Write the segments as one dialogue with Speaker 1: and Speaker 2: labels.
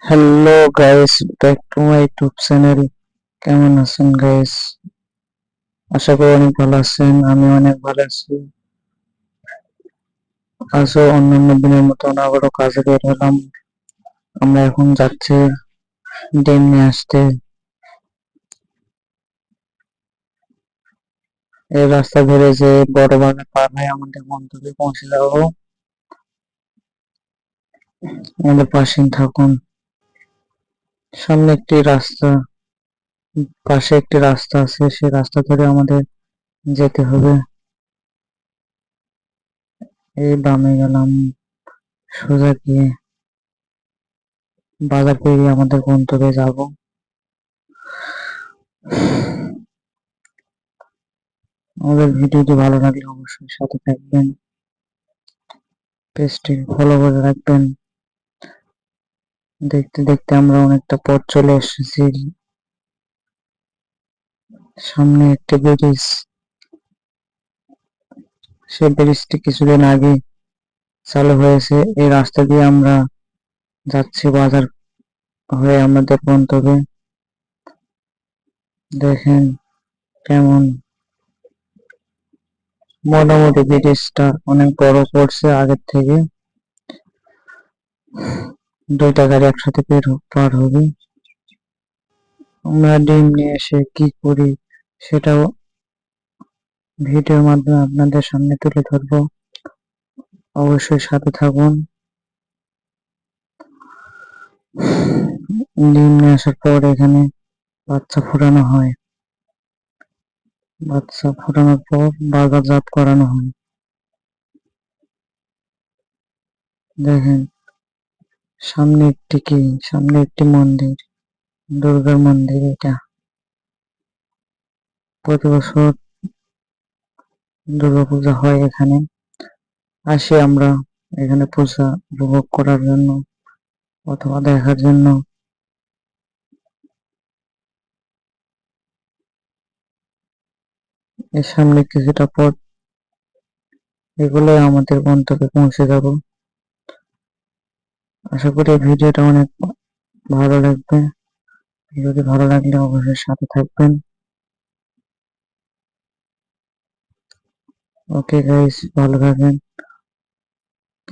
Speaker 1: Hello guys, back to my YouTube channel. কেমন আছেন guys? আশা করি অনেক ভালো আছেন। আমি অনেক ভালো আছি। আজও অন্যান্য দিনের মতন আবারও কাজে বের হলাম। আমরা এখন যাচ্ছি ডিম নিয়ে আসতে। এই রাস্তা ধরে যে বড় বাজার পার হয়ে আমাদের গন্তব্যে পৌঁছে যাবো। আমাদের পাশেই থাকুন। সামনে একটি রাস্তা, পাশে একটি রাস্তা আছে, সেই রাস্তা ধরে আমাদের যেতে হবে। এই বামে গেলাম, সোজা গিয়ে বাজার পেরিয়ে আমাদের গন্তব্যে যাব। আমাদের ভিডিওটি ভালো লাগলে অবশ্যই সাথে থাকবেন, পেজটি ফলো করে রাখবেন। দেখতে দেখতে আমরা অনেকটা পথ চলে এসেছি। সামনে একটি ব্রিজ, সেই ব্রিজটি কিছুদিন আগে চালু হয়েছে। এই রাস্তা দিয়ে আমরা যাচ্ছি বাজার হয়ে আমাদের গন্তব্যে। দেখেন কেমন, মোটামুটি ব্রিজটা অনেক বড় করছে আগের থেকে। দুইটা গাড়ি একসাথে পার হবে। আমরা ডিম নিয়ে এসে কি করি সেটাও ভিডিওর মাধ্যমে আপনাদের সামনে তুলে ধরবো। অবশ্যই সাথে থাকুন। ডিম নিয়ে আসার পর এখানে বাচ্চা ফোটানো হয়। বাচ্চা ফোটানোর পর বাজারজাত করানো হয়। দেখেন সামনে একটি মন্দির, দুর্গার মন্দির। এটা প্রতি বছর দুর্গা পূজা হয় এখানে। আসি আমরা এখানে পূজা উপভোগ করার জন্য অথবা দেখার জন্য। এর সামনে কিছুটা পথ এগুলো আমাদের গন্তব্যে পৌঁছে যাব। আশা করি ভিডিওটা অনেক ভালো লাগবে। ভিডিওটি ভালো লাগলে অবশ্যই সাথে থাকবেন। ওকে গাইস, ভালো থাকবেন।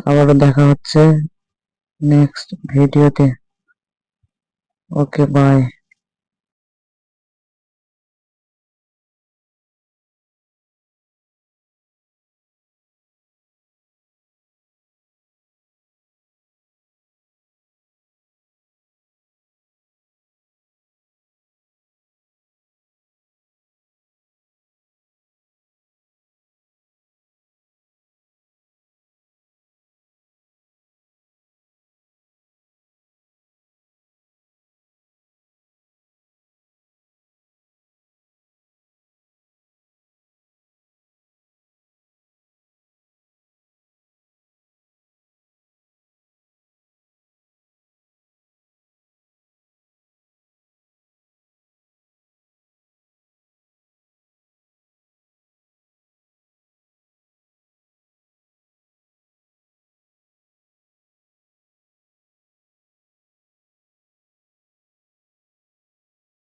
Speaker 1: আবারও দেখা হচ্ছে নেক্সট ভিডিওতে। Okay bye.